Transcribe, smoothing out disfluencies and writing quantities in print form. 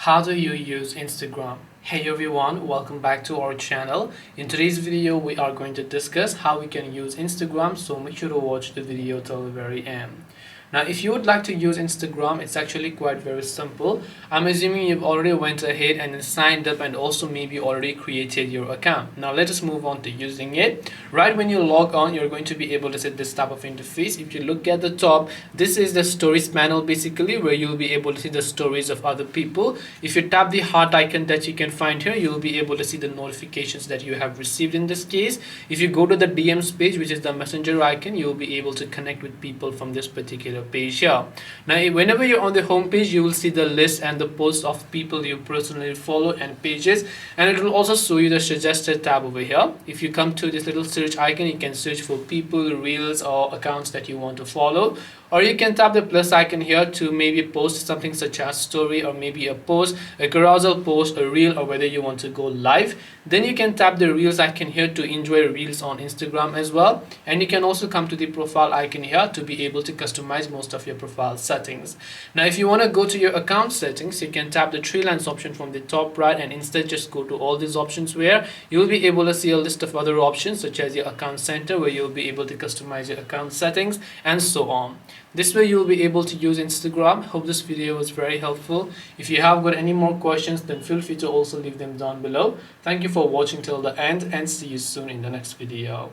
How do you use Instagram? Hey everyone, welcome back to our channel. In today's video, we are going to discuss how we can use Instagram, so make sure to watch the video till the very end. Now, if you would like to use Instagram, it's actually quite very simple. I'm assuming you've already went ahead and signed up and also maybe already created your account. Now, let us move on to using it. Right when you log on, you're going to be able to see this type of interface. If you look at the top, this is the stories panel basically, where you'll be able to see the stories of other people. If you tap the heart icon that you can find here, you'll be able to see the notifications that you have received in this case. If you go to the DMs page, which is the messenger icon, you'll be able to connect with people from this particular page here. Now, whenever you're on the home page, you will see the list and the posts of people you personally follow and pages, and it will also show you the suggested tab over here. If you come to this little search icon, you can search for people, reels, or accounts that you want to follow, or you can tap the plus icon here to maybe post something such as story, or maybe a post, a carousel post, a reel, or whether you want to go live. Then you can tap the reels icon here to enjoy reels on Instagram as well, and you can also come to the profile icon here to be able to customize most of your profile settings. Now, if you want to go to your account settings, you can tap the three lines option from the top right, and instead just go to all these options, where you'll be able to see a list of other options such as your account center, where you'll be able to customize your account settings and so on. This way you'll be able to use Instagram. Hope this video was very helpful. If you have got any more questions, then feel free to also leave them down below. Thank you for watching till the end, and see you soon in the next video.